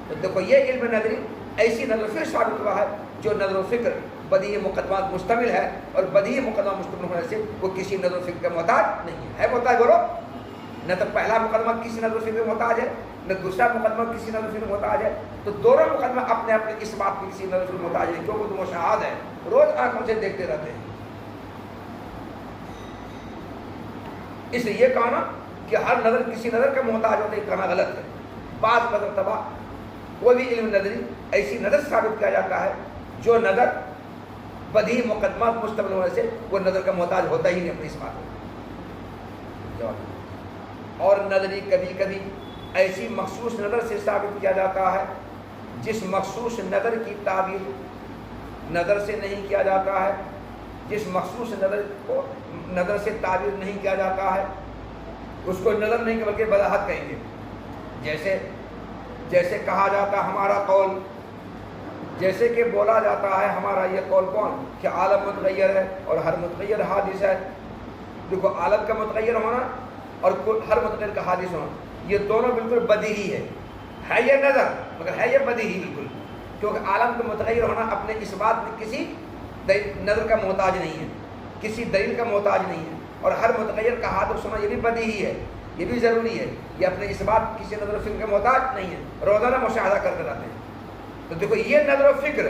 تو دیکھو یہ علم نظری ایسی نظر و فکر ثابت ہوا ہے جو نظر و فکر بدیہی مقدمات مشتمل ہے، اور بدیہی مقدمات مشتمل ہونے سے وہ کسی نظر و فکر کا محتاج نہیں ہے۔ محتاج بولو، نہ تو پہلا مقدمہ کسی نظر و فکر کا محتاج ہے، نہ دوسرا مقدمہ کسی نظر و فکر کا محتاج ہے۔ تو دونوں مقدمہ اپنے اپنے اس بات کی کسی نظر و فکر کا محتاج نہیں، کیونکہ وہ مشاہد ہے، روز آنکھوں سے دیکھتے رہتے ہیں۔ اس لیے یہ کہنا کہ ہر نظر کسی نظر کا محتاج ہوتا ہے، کہنا غلط ہے۔ بعض مرتبہ کوئی بھی علم نظری ایسی نظر ثابت کیا جاتا ہے جو نظر بدیہی مقدمات مشتمل ہونے سے وہ نظر کا محتاج ہوتا ہی نہیں اپنی اس بات میں۔ اور نظری کبھی کبھی ایسی مخصوص نظر سے ثابت کیا جاتا ہے جس مخصوص نظر کی تعبیر نظر سے نہیں کیا جاتا ہے، جس مخصوص نظر کو نظر سے تعبیر نہیں کیا جاتا ہے اس کو نظر نہیں بلکہ وضاحت کہیں گے۔ جیسے کہا جاتا ہمارا قول، جیسے کہ بولا جاتا ہے ہمارا یہ قول کون کہ عالم متغیر ہے اور ہر متغیر حادث ہے۔ دیکھو عالم کا متغیر ہونا اور ہر متغیر کا حادث ہونا یہ دونوں بالکل بدیہی ہے یہ نظر، مگر ہے یہ بدیہی بالکل، کیونکہ عالم کا متغیر ہونا اپنے اس بات میں کسی نظر کا محتاج نہیں ہے، کسی دلیل کا محتاج نہیں ہے، اور ہر متغیر کا حادث ہونا یہ بھی بدیہی ہے، یہ بھی ضروری ہے، یہ اپنے اس بات کسی نظر و فکر کا محتاج نہیں ہے، روزانہ مشاہدہ کرتے رہتے ہیں۔ تو دیکھو یہ نظر و فکر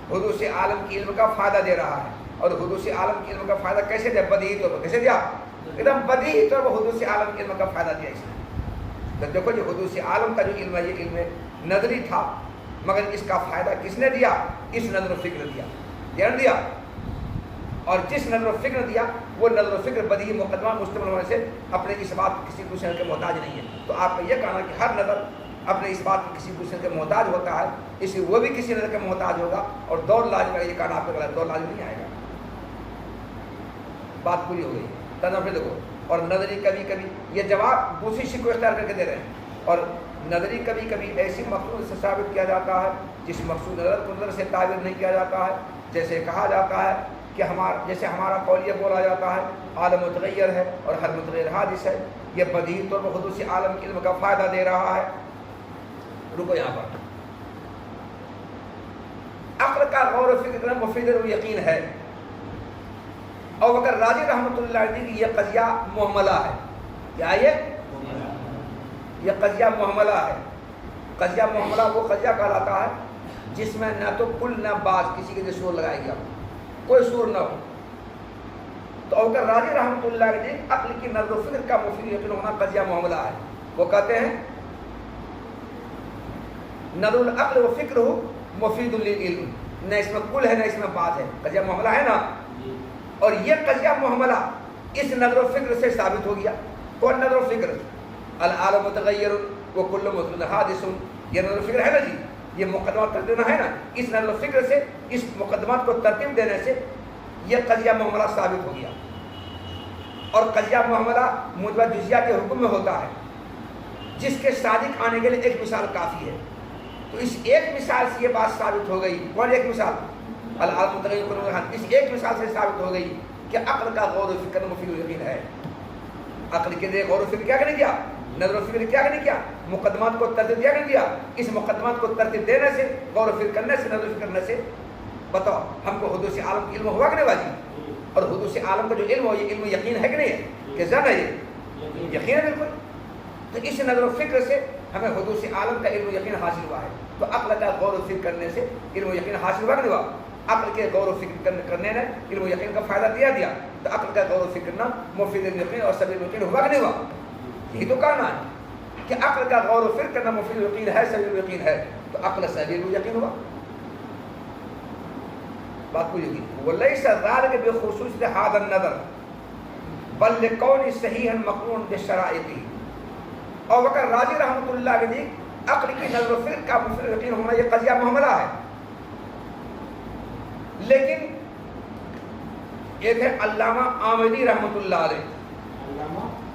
حدوث عالم کی علم کا فائدہ دے رہا ہے، اور حدوث عالم کی علم کا فائدہ کیسے دیا؟ بدیہی طور پر کیسے دیا؟ ایک دم بدیہی طور پر حدوث عالم کی علم کا فائدہ دیا اس نے۔ تو دیکھو جو حدوث عالم کا جو علم ہے یہ علم نظری تھا، مگر اس کا فائدہ کس نے دیا؟ اس نظر و فکر دیا، دھیان دیا، اور جس نظر و فکر دیا وہ نظر و فکر بدیہی مقدمہ مشتمل ہونے سے اپنے اس بات کسی دوسرے کے محتاج نہیں ہے۔ تو آپ کا یہ کہنا کہ ہر نظر اپنے اس بات کسی دوسرے کے محتاج ہوتا ہے، اس لیے وہ بھی کسی نظر کا محتاج ہوگا، اور دور لازم ہے، یہ کہنا آپ کا غلط، دور لازم نہیں آئے گا۔ بات پوری ہو گئی۔ تنظر دیکھو، اور نظری کبھی کبھی یہ جواب دوسری شکل اختیار کر کے دے رہے ہیں. اور نظری کبھی کبھی ایسی مقصود سے ثابت کیا جاتا ہے جس مقصود نظر سے تعبیر نہیں کیا جاتا ہے. جیسے کہا جاتا ہے کہ جیسے ہمارا قول یہ بولا جاتا ہے عالم متغیر ہے اور ہر متغیر حادث ہے. یہ بدیہی طور پر حدوث عالم کے علم کا فائدہ دے رہا ہے. رکو یہاں پر. عقل کا غور و فکر کرنا مفید یقین ہے. اور اگر راضی رحمۃ اللہ علیہ کی یہ قضیہ محملہ ہے. کیا یہ قضیہ محملہ ہے. قضیہ محملہ وہ قضیہ کہلاتا ہے جس میں نہ تو کل نہ بعض کسی کے لیے سور لگایا گیا کوئی سور نہ ہو. تو اگر راضی رحمۃ اللہ علیہ عقل کی نظر و فکر کا مفید یقین ہونا قضیہ معاملہ ہے. وہ کہتے ہیں نظر العقل و فکر ہو مفید للعلم. نہ اس میں کل ہے نہ اس میں بعض ہے. قضیہ معاملہ ہے نا. اور یہ قضیہ معاملہ اس نظر و فکر سے ثابت ہو گیا. کون نظر و فکر؟ العالم متغیر و کل متغیر حادث. یہ نظر و فکر ہے نا جی. یہ مقدمات ترتیب دینا ہے نا. اس نظر و فکر سے اس مقدمات کو ترتیب دینے سے یہ قضیہ معاملہ ثابت ہو گیا. اور قضیہ معاملہ موجبہ جزیہ کے حکم میں ہوتا ہے جس کے صادق آنے کے لیے ایک مثال کافی ہے. تو اس ایک مثال سے یہ بات ثابت ہو گئی. کون ایک مثال؟ العالم متغیر. اس ایک مثال سے ثابت ہو گئی کہ عقل کا غور و فکر مفید یقین ہے. عقل کے لیے غور و فکر کیا کرنے کیا؟ نظر و فکر کیا کرنے کیا؟ مقدمات کو ترتیب کیا کرنے دیا. اس مقدمات کو ترتیب دینے سے غور و فکر کرنے سے نظر و فکر کرنے سے بتاؤ ہم کو حدوث عالم کی علم ہوا کہ نہیں واجی. اور حدوث عالم کا جو علم ہو یہ علم یقین ہے کہ نہیں ہے کہ زن ہے یہ یقین ہے بالکل. تو اس نظر و فکر سے ہمیں حدوث عالم کا علم یقین حاصل ہوا ہے. تو عقل کا غور و فکر کرنے سے علم و یقین حاصل ہوا کہ نہیں ہوا. عقل کے غور و فکر کرنے نے علم و یقین کا فائدہ دیا. تو عقل کا غور و فکر کرنا مفید یقین اور سبیل یقین ہوا کہ نہیں ہوا. یہی تو کہنا ہے کہ عقل کا غور و فکر کرنا مفید یقین ہے سبیل یقین ہے. تو عقل سبیل یقین ہوا. بات کو یقین ولیس ذلک بخصوص هذا النظر بل لکون صحیحا مقرون بالشرائط. اور وقت راضی رحمۃ اللہ علیہ عقل کی نظر و فکر کا مفید یقین ہونا یہ قضیہ معاملہ ہے. لیکن ایک ہے علامہ آمدی رحمۃ اللہ علیہ.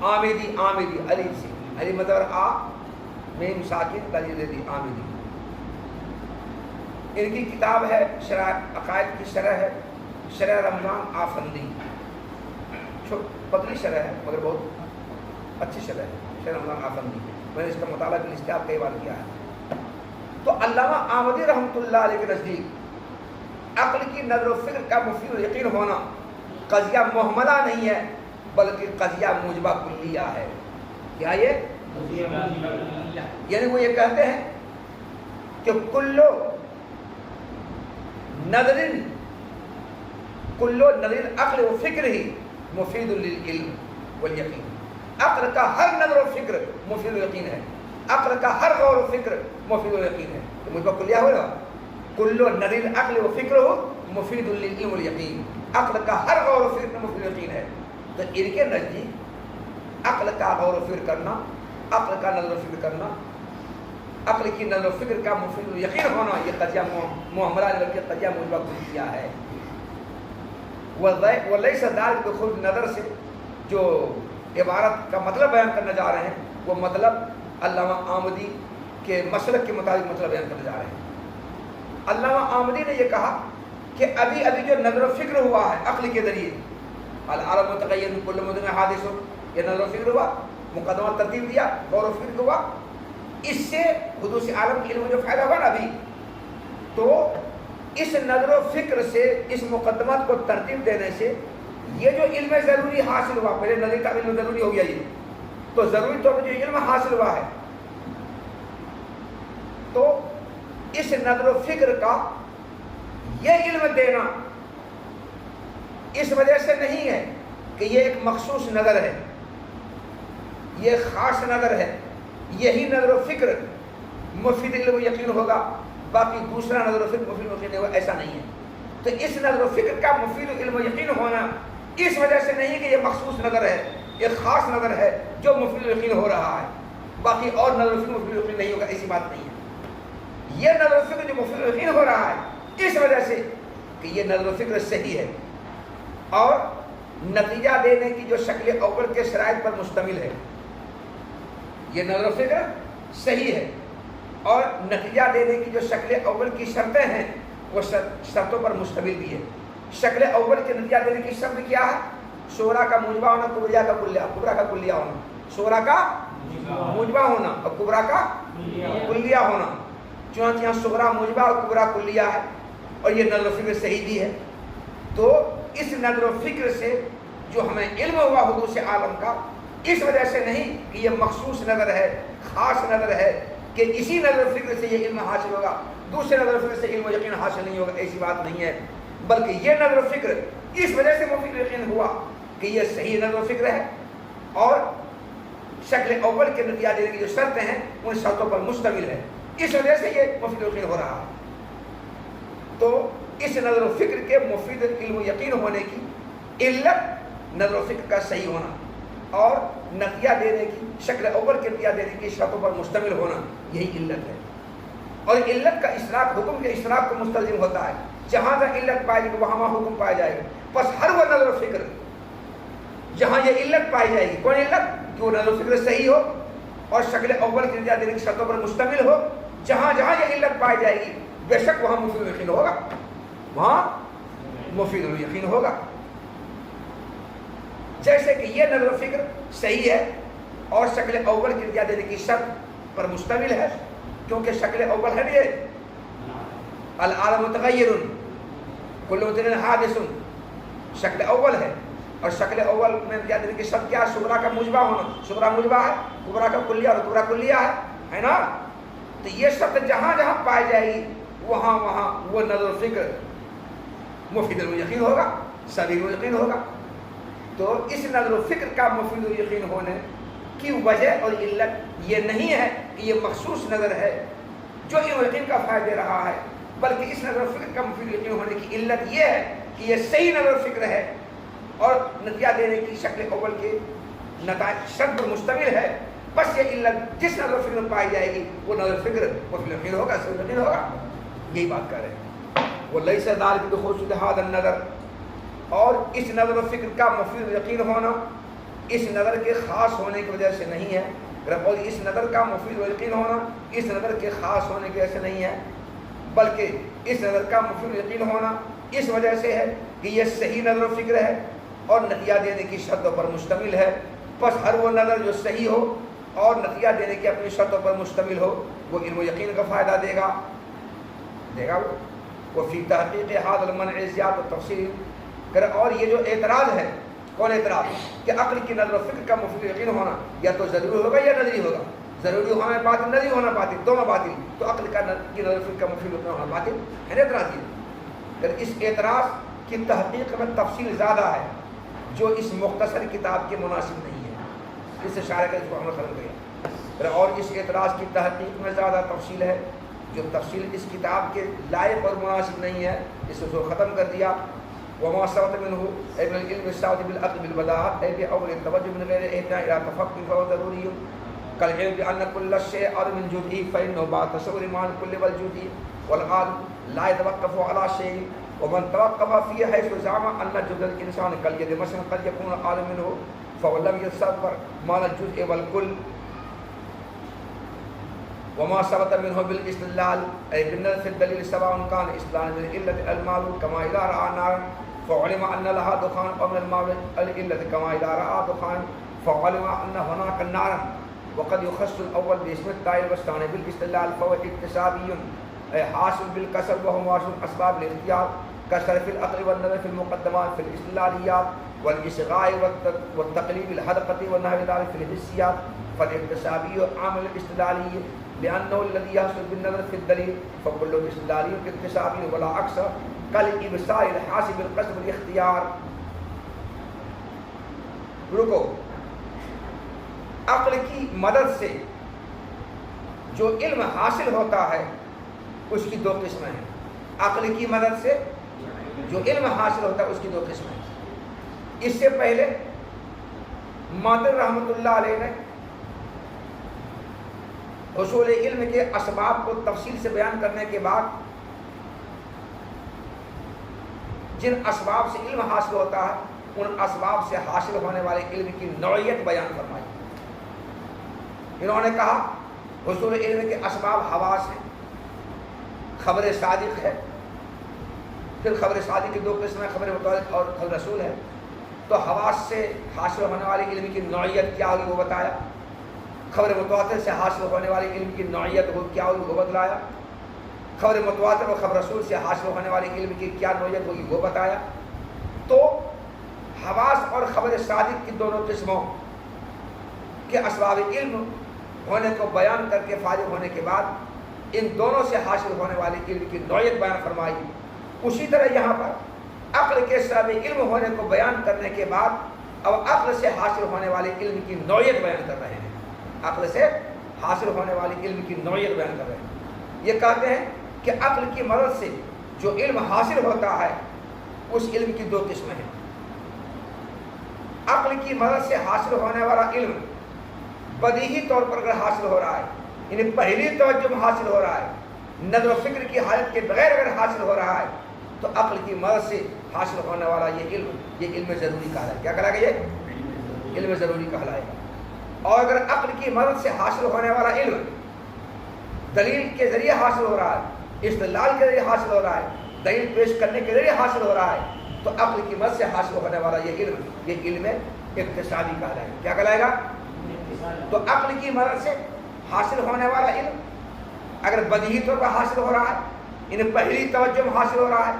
آمدی علی سے علی مطلب آ میم ساکن تجدید دی آمدی. ان کی کتاب ہے شرح عقائد کی شرح ہے شرح رمضان آفندی. پتلی شرح ہے مگر بہت اچھی شرح ہے شرح رمضان آفندی. میں نے اس کا مطالعہ کے اشتہار کئی بار کیا ہے. تو علامہ آمدی رحمۃ اللہ علیہ کے نزدیک عقل کی نظر و فکر کا مفید یقین ہونا قضیہ محملہ نہیں ہے بلکہ قضیہ موجبہ کلیہ ہے. کیا یہ یعنی وہ یہ کہتے ہیں کہ کلو نظر عقل و فکر ہی مفید للعلم والیقین. عقل کا ہر نظر و فکر مفید یقین ہے. عقل کا ہر غور و فکر مفید یقین ہے. تو مجھ پر کلیہ ہو رہا کلو نظر عقل و فکر ہو مفید للعلم والیقین. عقل کا ہر غور و فکر مفید یقین ہے. تو ان کے نزدیک عقل کا غور و فکر کرنا عقل کا نظر و فکر کرنا عقل کی نظر و فکر کا مفید یقین ہونا یہ قضیہ معاملہ بلکہ قضیہ موجبہ کلیہ ہے. ولیس ذلک بخصوص نظر سے جو عبارت کا مطلب بیان کرنے جا رہے ہیں وہ مطلب علامہ آمدی کے مسلک کے مطابق مطلب بیان کرنے جا رہے ہیں. علامہ آمدی نے یہ کہا کہ ابھی جو نظر و فکر ہوا ہے عقل کے ذریعے العالم متغیر کل متغیر حادث یہ نظر و فکر ہوا مقدمہ ترتیب دیا غور و فکر ہوا. اس سے حدوث عالم کے علم جو فائدہ ہوا نا ابھی تو اس نظر و فکر سے اس مقدمات کو ترتیب دینے سے یہ جو علم ضروری حاصل ہوا پہلے نظر کا علم ضروری ہو گیا یہ تو ضروری طور پر جو علم حاصل ہوا ہے تو اس نظر و فکر کا یہ علم دینا اس وجہ سے نہیں ہے کہ یہ ایک مخصوص نظر ہے یہ خاص نظر ہے یہی نظر و فکر مفید علم و یقین ہوگا باقی دوسرا نظر و فکر مفید یقین ہوگا ایسا نہیں ہے. تو اس نظر و فکر کا مفید علم و یقین ہونا اس وجہ سے نہیں کہ یہ مخصوص نظر ہے ایک خاص نظر ہے جو مفید یقین ہو رہا ہے باقی اور نظر و فکر مفید یقین نہیں ہوگا ایسی بات نہیں ہے. یہ نظر و فکر جو مفید یقین ہو رہا ہے اس وجہ سے کہ یہ نظر و فکر صحیح ہے اور نتیجہ دینے کی جو شکل اول کے شرائط پر مشتمل ہے یہ نظر و فکر صحیح ہے، اور نتیجہ دینے کی جو شکل اول کی شرطیں ہیں وہ شرطوں پر مشتمل بھی ہے۔ شکل اول کے نتیجہ دینے کی شرط کیا ہے؟ شورا کا موجبہ ہونا، کبریا کا کبرا کا کلیہ ہونا، شورا کا موجبہ ہونا اور کبرا کا کلیہ ہونا۔ چنانچہ یہاں شورا موجبہ اور کبرا کلیہ ہے، اور یہ نظر و فکر صحیح بھی ہے۔ تو اس نظر و فکر سے جو ہمیں علم ہوا حدوث عالم کا، اس وجہ سے نہیں کہ یہ مخصوص نظر ہے، خاص نظر ہے کہ اسی نظر و فکر سے یہ علم حاصل ہوگا، دوسرے نظر و فکر سے علم و یقین حاصل نہیں ہوگا، ایسی بات نہیں ہے۔ بلکہ یہ نظر و فکر اس وجہ سے مفید یقین ہوا کہ یہ صحیح نظر و فکر ہے، اور شکل اول کے نتیجہ دینے کی جو شرطیں ہیں ان شرطوں پر مشتمل ہے، اس وجہ سے یہ مفید یقین ہو رہا ہے۔ تو اس نظر و فکر کے مفید علم و یقین ہونے کی علت نظر و فکر کا صحیح ہونا اور نتیجہ دینے کی شکل اول کے نتیجہ دینے کی شرطوں پر مشتمل ہونا، یہی علت ہے۔ اور علت کا اشراک حکم کے اشراک کو مستلزم ہوتا ہے، جہاں تک علت پائے گی وہاں حکم پایا جائے گا۔ بس ہر وہ نظر و فکر جہاں یہ علت پائی جائے گی، کون علت؟ کہ وہ نظر و فکر صحیح ہو اور شکل اول کے نتیجہ دینے کی شرطوں پر مشتمل ہو، جہاں جہاں یہ علت پائی جائے گی بے شک وہاں مفید یقین ہوگا، وہاں مفید یقین ہوگا۔ جیسے کہ یہ نظر و فکر صحیح ہے اور شکل اول کے نتیجہ دینے کی شرط پر مشتمل ہے، کیونکہ شکل اول ہے یہ العالم متغیر کل متغیر حادث، شکل اول ہے، اور شکل اول میں نتیجہ دینے کی شرط کیا ہے؟ شبرا کا موجبہ ہونا، شبرا موجبہ ہے، کبرا کا کلیہ اور کبرا کلیہ ہے نا؟ تو یہ شرط جہاں جہاں پائی جائے گی وہاں وہاں وہ نظر و فکر مفید یقین ہوگا، صحیح یقین ہوگا۔ تو اس نظر و فکر کا مفید یقین ہونے کی وجہ اور علت یہ نہیں ہے کہ یہ مخصوص نظر ہے جو علم و یقین کا فائدہ دے رہا ہے، بلکہ اس نظر و فکر کا مفید یقین ہونے کی علت یہ ہے کہ یہ صحیح نظر و فکر ہے اور نتیجہ دینے کی شکل اول کے نتائج شرط پر مشتمل ہے۔ بس یہ علت جس نظر و فکر میں پائی جائے گی وہ نظر و فکر مفید یقین ہوگا، صحیح یقین ہوگا، یہی بات کر رہے ہیں۔ وہ لیس ذالک بخصوص ھذا النظر، اور اس نظر و فکر کا مفید یقین ہونا اس نظر کے خاص ہونے کی وجہ سے نہیں ہے، اور اس نظر کا مفید یقین ہونا اس نظر کے خاص ہونے کی وجہ سے نہیں ہے، بلکہ اس نظر کا مفید یقین ہونا اس وجہ سے ہے کہ یہ صحیح نظر و فکر ہے اور نتیجہ دینے کی شرطوں پر مشتمل ہے۔ بس ہر وہ نظر جو صحیح ہو اور نتیجہ دینے کی اپنی شرطوں پر مشتمل ہو وہ علم و یقین کا فائدہ دے گا وہ فی تحقیق ھذا المنع زیادہ تفصیل کر۔ اور یہ جو اعتراض ہے، کون اعتراض؟ کہ عقل کی نظر و فکر کا مفید یقین ہونا یا تو ضروری ہوگا یا نظری ہوگا، ضروری ہونا باطل، نظری ہونا باطل، دونوں باطل، تو عقل کی نظر و فکر کا مفید یقین ہونا باطل ہے نا؟ اعتراض یہ اس اعتراض کی تحقیق میں تفصیل زیادہ ہے جو اس مختصر کتاب کے مناسب نہیں ہے، اس اشارے کا اس کو عمل ختم کیا۔ اور اس اعتراض کی تحقیق میں زیادہ تفصیل ہے جو تفصیل اس کتاب کے لائق اور مناسب نہیں ہے، اس کو ختم کر دیا۔ وما ثبت منه ابن العلم الثابت بالعقل بالبداهه اي باول التوجه من غير احتياج الى تفكر فهو ضروري كالعلم بان كل شيء عدم من جزئي فانه بعد تصور معنى كل والجزئي والعالم لا يتوقف على شيء ومن توقف فيه حيث زعم ان جزء الانسان كاليد مثلا قد يكون عالم منه فهو لم يتصور معنى الجزء والكل وما ثبت منه بالاستدلال اي بالنظر في الدليل سواء كان استدلالا بالعلة المعلوم كما اذا راى نارا فعلم ان لها دخان او من المعلوم العلة كما اذا راى دخان فعلم ان هناك نارا وقد يخص الاول باسم التائل والثاني بالاستدلال فهو اكتسابي اي حاصل بالكسب وهو مواصل اسباب الاختيار كصرف العقل والنظر في المقدمات في الاستدلاليات والاصغاء والتقليب الحدقة والنحو ذلك في الحسيات فالاكتسابي عامل الاستدلالي لأنه الذي يحصل بالنظر في الدليل فكل استدلالي اكتسابي ولا عكس كالإبصار الحاصل بالقصد والاختيار۔ رکو، عقل کی مدد سے جو علم حاصل ہوتا ہے اس کی دو قسمیں ہیں۔ عقل کی مدد سے جو علم حاصل ہوتا ہے اس کی دو قسمیں ہیں۔ اس سے پہلے ماتر رحمۃ اللہ علیہ نے حصول علم کے اسباب کو تفصیل سے بیان کرنے کے بعد جن اسباب سے علم حاصل ہوتا ہے ان اسباب سے حاصل ہونے والے علم کی نوعیت بیان فرمائی۔ انہوں نے کہا حصول علم کے اسباب حواس ہیں، خبر صادق ہے، پھر خبر صادق کی 2 قسم ہیں، خبر متعلق اور خبر رسول ہے۔ تو حواس سے حاصل ہونے والے علم کی نوعیت کیا ہوگی وہ بتایا، خبر متواتر سے حاصل ہونے والے علم کی نوعیت کیا ہوگی وہ بتلایا، خبر متواتر اور خبر رسول سے حاصل ہونے والے علم کی کیا نوعیت ہوگی وہ بتایا۔ تو حواس اور خبر صادق کی دونوں قسموں کے اسباب علم ہونے کو بیان کر کے فارغ ہونے کے بعد ان دونوں سے حاصل ہونے والے علم کی نوعیت بیان فرمائی۔ اسی طرح یہاں پر عقل کے سبب علم ہونے کو بیان کرنے کے بعد اب عقل سے حاصل ہونے والے علم کی نوعیت بیان کر رہے ہیں، عقل سے حاصل ہونے والے علم کی نوعیت بیان کر رہے ہیں۔ یہ کہتے ہیں کہ عقل کی مدد سے جو علم حاصل ہوتا ہے اس علم کی 2 قسمیں ہیں۔ عقل کی مدد سے حاصل ہونے والا علم بدیہی طور پر اگر حاصل ہو رہا ہے، یعنی پہلی توجہ میں حاصل ہو رہا ہے، نظر و فکر کی حالت کے بغیر اگر حاصل ہو رہا ہے، تو عقل کی مدد سے حاصل ہونے والا یہ علم ضروری کہلائے گا۔ کیا کہلائے گا؟ یہ علم ضروری کہلائے گا۔ اور اگر عقل کی مدد سے حاصل ہونے والا علم دلیل کے ذریعے حاصل ہو رہا ہے، استدلال کے ذریعے حاصل ہو رہا ہے، دلیل پیش کرنے کے ذریعے حاصل ہو رہا ہے، تو عقل کی مدد سے حاصل ہونے والا یہ علم اقتصادی کہلائے گا۔ کیا کہلائے گا؟ تو عقل کی مدد سے حاصل ہونے والا علم اگر بدیہی طور پر حاصل ہو رہا ہے، یعنی پہلی توجہ میں حاصل ہو رہا ہے،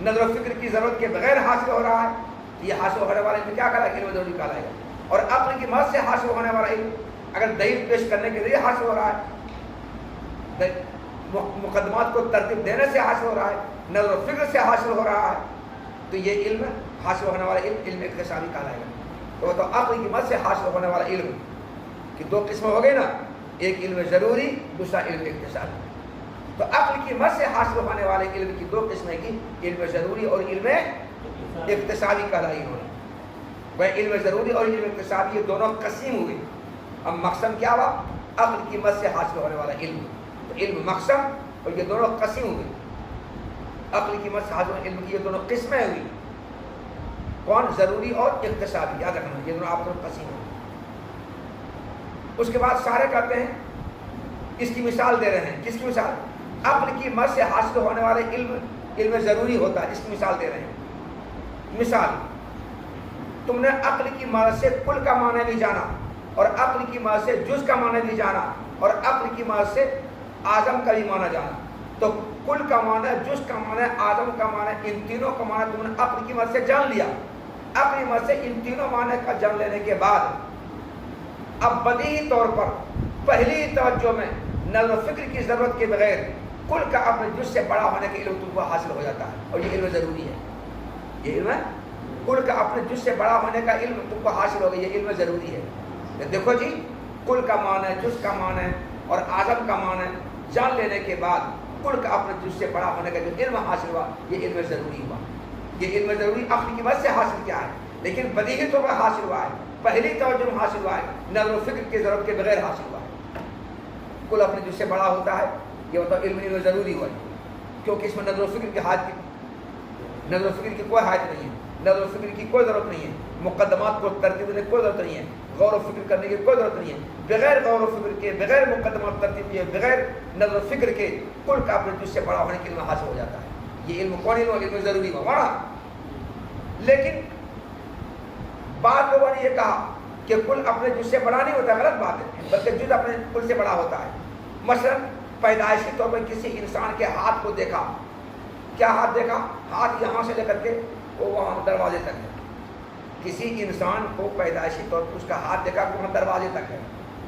نظر و فکر کی ضرورت کے بغیر حاصل ہو رہا ہے، یہ حاصل ہونے والا علم کیا کہلائے گا؟ علم ضروری کہلائے گا۔ اور عقل کی مدد سے حاصل ہونے والا علم اگر دلیل پیش کرنے کے ذریعے حاصل ہو رہا ہے، مقدمات کو ترتیب دینے سے حاصل ہو رہا ہے، نظر و فکر سے حاصل ہو رہا ہے، تو یہ علم حاصل ہونے والا علم اقتصادی کہلائے گا۔ تو عقل کی مدد سے حاصل ہونے والا علم کی 2 قسمیں ہو گئی نا، ایک علم ضروری، دوسرا علم اقتصادی۔ تو عقل کی مدد سے حاصل ہونے والے علم کی 2 قسمیں کی، علم ضروری اور علم اقتصادی کہلائی انہوں نے۔ وہ علم ضروری اور علم اقتصادی یہ دونوں قسم ہوئے۔ اب مقسم کیا ہوا؟ عقل کی مدد سے حاصل ہونے والا علم، تو علم مقسم اور یہ دونوں قسم ہوئے۔ عقل کی مدد سے حاصل ہونے علم کی یہ دونوں قسمیں ہوئی، کون؟ ضروری اور اقتصادی، یاد رکھنا یہ دونوں آپ دونوں قسم ہوئے۔ اس کے بعد سارے کہتے ہیں، اس کی مثال دے رہے ہیں۔ کس کی مثال؟ عقل کی مدد سے حاصل ہونے والے علم ضروری ہوتا ہے، اس کی مثال دے رہے ہیں۔ مثال، تم نے عقل کی مدد سے کل کا معنی بھی جانا، اور عقل کی مدد سے جز کا معنی بھی جانا، اور عقل کی مدد سے اعظم کا بھی معنی جانا۔ تو کل کا معنی، جز کا معنی، اعظم کا معنی، ان تینوں کا معنی تم نے عقل کی مدد سے جان لیا۔ عقل کی مدد سے ان تینوں معنی کا جان لینے کے بعد اب بدیہی طور پر پہلی توجہ میں نظر و فکر کی ضرورت کے بغیر کل کا اپنے جز سے بڑا ہونے کا علم تم کو حاصل ہو جاتا ہے، اور یہ علم ضروری ہے۔ یہ علم ہے کل کا اپنے جز سے بڑا ہونے کا علم تم کو حاصل ہو گیا، یہ علم ضروری ہے۔ دیکھو جی، کل کا معنی، جز کا معنی اور اعظم کا معنی جان لینے کے بعد کل کا اپنے جز سے بڑا ہونے کا جو علم حاصل ہوا، یہ علم ضروری ہوا۔ یہ علم ضروری عقل کی مدد سے حاصل کیا ہے، لیکن بدیہی طور پر حاصل ہوا ہے، پہلی توجہ میں حاصل ہوا ہے، نظر و فکر کی ضرورت کے بغیر حاصل ہوا ہے۔ کل اپنے جز سے بڑا ہوتا ہے، یہ مطلب علم ضروری ہوا ہے، کیونکہ اس میں نظر و فکر کی نظر و فکر کی کوئی حاجت نہیں ہے، نظر و فکر کی کوئی ضرورت نہیں ہے، مقدمات کو ترتیب دینے کی کوئی ضرورت نہیں ہے، غور و فکر کرنے کی کوئی ضرورت نہیں ہے۔ بغیر غور و فکر کے، بغیر مقدمات ترتیب کے، بغیر نظر و فکر کے کل کا اپنے جز سے بڑا ہونے کے علم حاصل ہو جاتا ہے۔ یہ علم کون علم؟ علم ضروری ہوا۔ لیکن بعض لوگوں نے یہ کہا کہ کل اپنے جز سے بڑا نہیں ہوتا، غلط بات ہے، بلکہ جز اپنے کل سے بڑا ہوتا ہے۔ مثلا پیدائشی طور پر کسی انسان کے ہاتھ کو دیکھا، کیا ہاتھ دیکھا؟ ہاتھ یہاں سے لے کر کے وہ وہاں دروازے تک ہے۔ کسی انسان کو پیدائشی طور پر اس کا ہاتھ دیکھا کہ وہاں دروازے تک ہے۔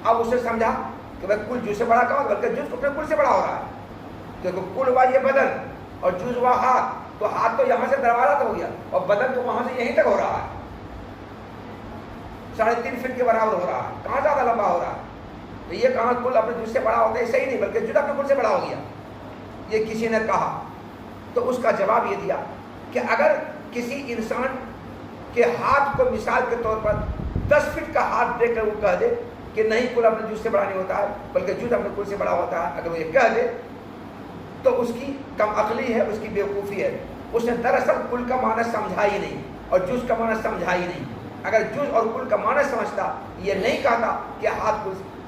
اب اسے سمجھا کہ بھائی کل جز سے بڑا کہاں، بلکہ جز اپنے کل سے بڑا ہو رہا ہے، کیونکہ کل ہوا یہ بدن اور جز ہوا ہاتھ، تو ہاتھ تو یہاں سے دروازہ تک ہو گیا اور بدن تو وہاں سے یہیں تک ہو رہا ہے، 3.5 فٹ کے برابر ہو رہا ہے، کہاں زیادہ لمبا ہو رہا ہے۔ تو یہ کہاں کل اپنے جز سے بڑا ہوتا ہے، صحیح نہیں، بلکہ جز اپنے کل سے بڑا ہو گیا، یہ کسی نے کہا۔ تو اس کا جواب یہ دیا کہ اگر کسی انسان کے ہاتھ کو مثال کے طور پر 10 فٹ کا ہاتھ دے کر وہ کہہ دے کہ نہیں کل اپنے جز سے بڑا نہیں ہوتا ہے، بلکہ جز اپنے کل سے بڑا ہوتا ہے، اگر وہ یہ کہہ دے تو اس کی کم عقلی ہے، اس کی بیوقوفی ہے۔ اس نے دراصل کل کا معنی سمجھا ہی نہیں اور جز کا معنی سمجھا ہی نہیں۔ اگر جز اور کل کا معنی سمجھتا، یہ نہیں کہتا کہ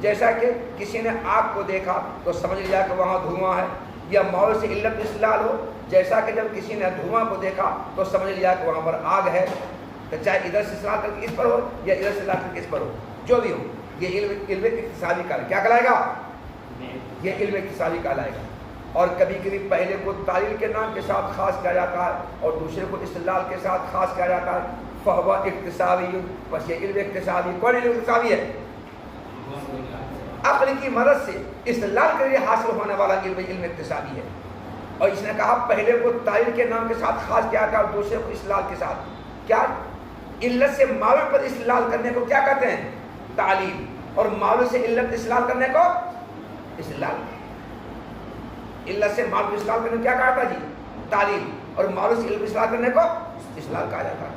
جیسا کہ کسی نے آگ کو دیکھا تو سمجھ لیا کہ وہاں دھواں ہے، یا ماؤ سے علت استدلال ہو، جیسا کہ جب کسی نے دھواں کو دیکھا تو سمجھ لیا کہ وہاں پر آگ ہے، تو چاہے ادھر سے استدلال کر کے اس پر ہو یا ادھر سے استدلال کر کے اس پر ہو، جو بھی ہو، یہ علم اقتصادی کا کیا کہلائے گا؟ یہ علم اقتصادی کہلائے گا۔ اور کبھی کبھی پہلے کو تعلیل کے نام کے ساتھ خاص کیا جاتا ہے اور دوسرے کو استدلال کے ساتھ خاص کیا جاتا ہے، فہو اقتصادی، بس یہ علم اقتصادی۔ کون علم اقتصادی ہے؟ عقل کی مدد سے استدلال کے لیے حاصل ہونے والا علم اقتصادی ہے۔ اور اس نے کہا پہلے کو تعلیل کے نام کے ساتھ خاص کیا تھا اور دوسرے کو استدلال کے ساتھ، کیا علت سے معلوم پر استدلال کرنے کو کیا کہتے ہیں؟ تعلیل، اور معلوم سے علت استدلال کرنے کو استدلال۔ علت سے معلوم استدلال کرنے کو کیا کہا تھا جی؟ تعلیل، اور معلوم سے علم استدلال کرنے کو استدلال کہا جاتا ہے۔